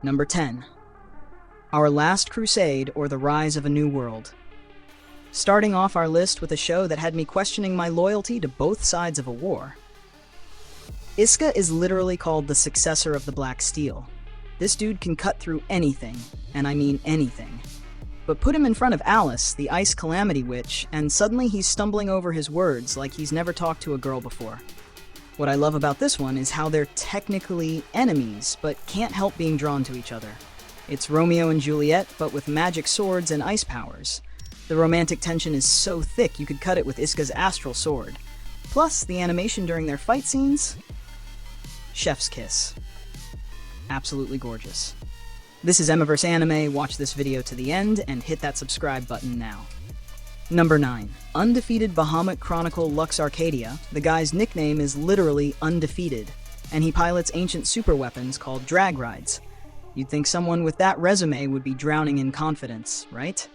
Number 10. Our Last Crusade, or The Rise of a New World. Starting off our list with a show that had me questioning my loyalty to both sides of a war. Iska is literally called the successor of the Black Steel. This dude can cut through anything, and I mean anything. But put him in front of Alice, the Ice Calamity Witch, and suddenly he's stumbling over his words like he's never talked to a girl before. What I love about this one is how they're technically enemies, but can't help being drawn to each other. It's Romeo and Juliet, but with magic swords and ice powers. The romantic tension is so thick you could cut it with Iska's astral sword. Plus, the animation during their fight scenes? Chef's kiss. Absolutely gorgeous. This is Emiverse Anime. Watch this video to the end and hit that subscribe button now. Number 9. Undefeated Bahamut Chronicle Lux Arcadia. The guy's nickname is literally Undefeated, and he pilots ancient super weapons called drag rides. You'd think someone with that resume would be drowning in confidence, right?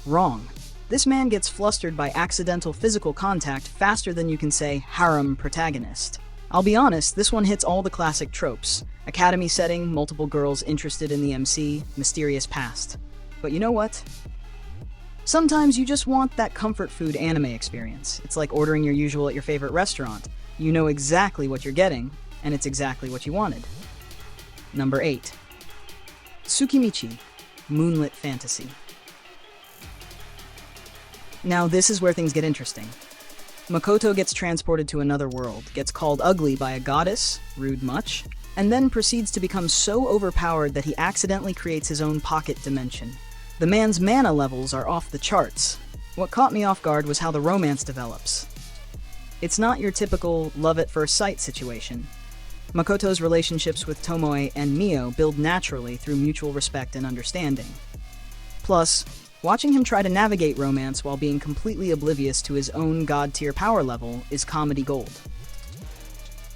Wrong. This man gets flustered by accidental physical contact faster than you can say harem protagonist. I'll be honest, this one hits all the classic tropes. Academy setting, multiple girls interested in the MC, mysterious past. But you know what? Sometimes you just want that comfort food anime experience. It's like ordering your usual at your favorite restaurant. You know exactly what you're getting, and it's exactly what you wanted. Number 8. Tsukimichi, Moonlit Fantasy. Now this is where things get interesting. Makoto gets transported to another world, gets called ugly by a goddess, rude much, and then proceeds to become so overpowered that he accidentally creates his own pocket dimension. The man's mana levels are off the charts. What caught me off guard was how the romance develops. It's not your typical love at first sight situation. Makoto's relationships with Tomoe and Mio build naturally through mutual respect and understanding. Plus, watching him try to navigate romance while being completely oblivious to his own god-tier power level is comedy gold.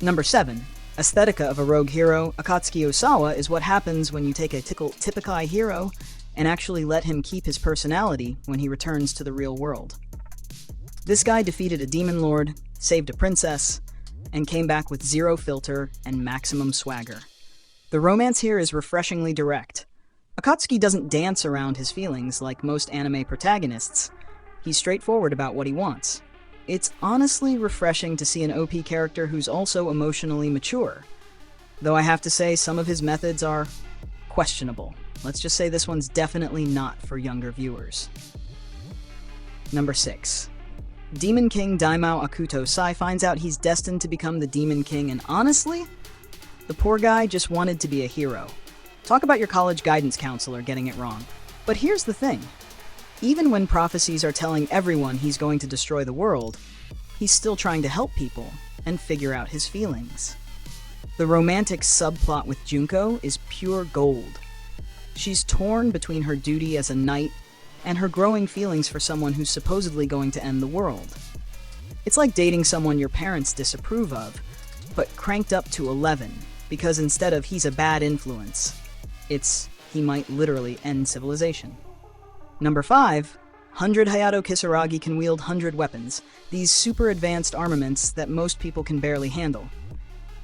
Number 7. Aesthetica of a rogue hero. Akatsuki Osawa is what happens when you take a typical hero and actually let him keep his personality when he returns to the real world. This guy defeated a demon lord, saved a princess, and came back with zero filter and maximum swagger. The romance here is refreshingly direct. Akatsuki doesn't dance around his feelings like most anime protagonists. He's straightforward about what he wants. It's honestly refreshing to see an OP character who's also emotionally mature. Though I have to say some of his methods are questionable. Let's just say this one's definitely not for younger viewers. Number 6. Demon King Daimao Akuto Sai finds out he's destined to become the Demon King, and honestly, the poor guy just wanted to be a hero. Talk about your college guidance counselor getting it wrong. But here's the thing. Even when prophecies are telling everyone he's going to destroy the world, he's still trying to help people and figure out his feelings. The romantic subplot with Junko is pure gold. She's torn between her duty as a knight and her growing feelings for someone who's supposedly going to end the world. It's like dating someone your parents disapprove of, but cranked up to 11, because instead of he's a bad influence, it's he might literally end civilization. Number 5. 100 Hayato Kisaragi can wield 100 weapons, these super advanced armaments that most people can barely handle.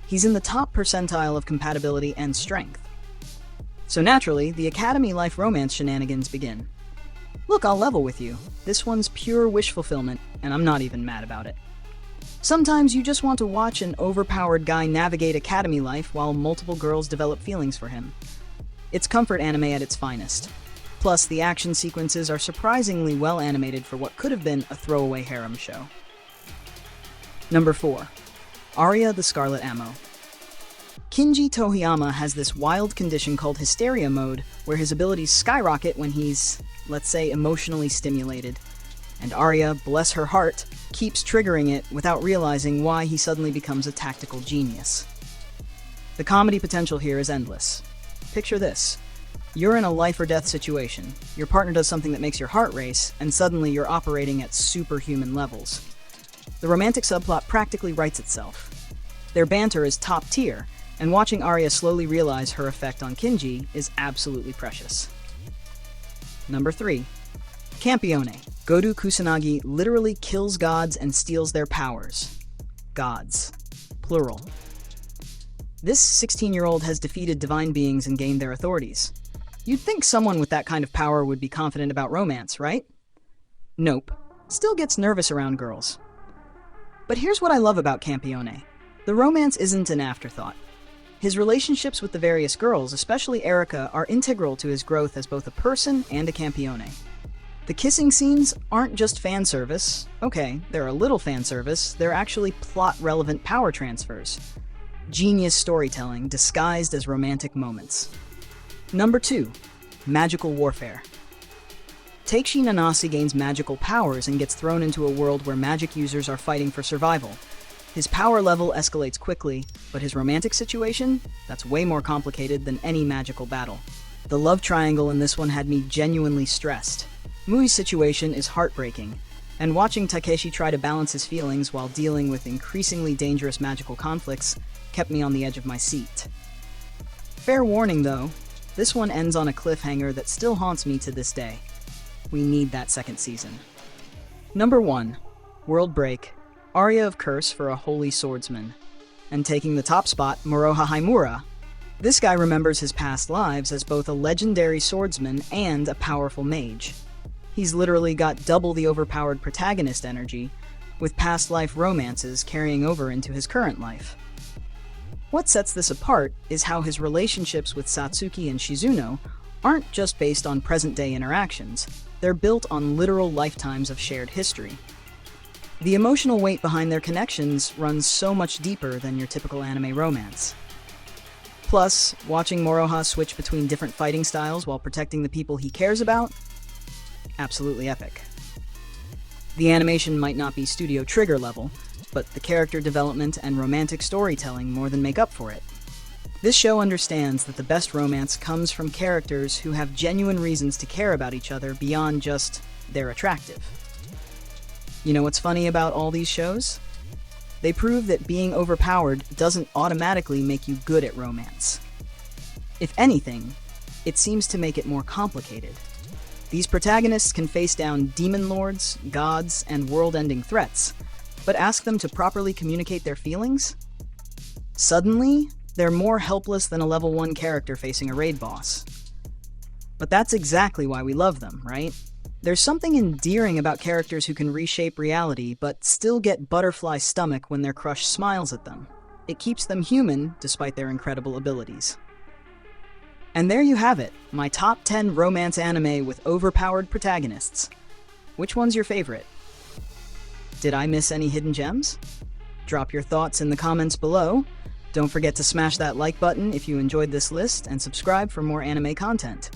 He's in the top percentile of compatibility and strength. So naturally, the Academy life romance shenanigans begin. Look, I'll level with you. This one's pure wish fulfillment, and I'm not even mad about it. Sometimes you just want to watch an overpowered guy navigate Academy life while multiple girls develop feelings for him. It's comfort anime at its finest. Plus, the action sequences are surprisingly well animated for what could have been a throwaway harem show. Number 4. Arya the Scarlet Ammo. Kinji Tohiyama has this wild condition called hysteria mode, where his abilities skyrocket when he's, let's say, emotionally stimulated. And Arya, bless her heart, keeps triggering it without realizing why he suddenly becomes a tactical genius. The comedy potential here is endless. Picture this. You're in a life-or-death situation. Your partner does something that makes your heart race, and suddenly you're operating at superhuman levels. The romantic subplot practically writes itself. Their banter is top tier, and watching Arya slowly realize her effect on Kinji is absolutely precious. Number 3. Campione. Godu Kusanagi literally kills gods and steals their powers. Gods. Plural. This 16-year-old has defeated divine beings and gained their authorities. You'd think someone with that kind of power would be confident about romance, right? Nope. Still gets nervous around girls. But here's what I love about Campione. The romance isn't an afterthought. His relationships with the various girls, especially Erica, are integral to his growth as both a person and a Campione. The kissing scenes aren't just fan service. Okay, they're a little fan service. They're actually plot-relevant power transfers. Genius storytelling disguised as romantic moments. Number 2. Magical warfare. Teishi Nanase gains magical powers and gets thrown into a world where magic users are fighting for survival. His power level escalates quickly, but his romantic situation? That's way more complicated than any magical battle. The love triangle in this one had me genuinely stressed. Mui's situation is heartbreaking, and watching Takeshi try to balance his feelings while dealing with increasingly dangerous magical conflicts kept me on the edge of my seat. Fair warning though, this one ends on a cliffhanger that still haunts me to this day. We need that second season. Number 1. World Break. Aria of Curse for a Holy Swordsman. And taking the top spot, Moroha Haimura. This guy remembers his past lives as both a legendary swordsman and a powerful mage. He's literally got double the overpowered protagonist energy, with past life romances carrying over into his current life. What sets this apart is how his relationships with Satsuki and Shizuno aren't just based on present-day interactions, they're built on literal lifetimes of shared history. The emotional weight behind their connections runs so much deeper than your typical anime romance. Plus, watching Moroha switch between different fighting styles while protecting the people he cares about? Absolutely epic. The animation might not be Studio Trigger level, but the character development and romantic storytelling more than make up for it. This show understands that the best romance comes from characters who have genuine reasons to care about each other beyond just they're attractive. You know what's funny about all these shows? They prove that being overpowered doesn't automatically make you good at romance. If anything, it seems to make it more complicated. These protagonists can face down demon lords, gods, and world-ending threats, but ask them to properly communicate their feelings? Suddenly, they're more helpless than a level 1 character facing a raid boss. But that's exactly why we love them, right? There's something endearing about characters who can reshape reality, but still get butterfly stomach when their crush smiles at them. It keeps them human, despite their incredible abilities. And there you have it, my top 10 romance anime with overpowered protagonists. Which one's your favorite? Did I miss any hidden gems? Drop your thoughts in the comments below. Don't forget to smash that like button if you enjoyed this list and subscribe for more anime content.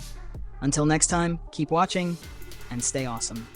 Until next time, keep watching and stay awesome.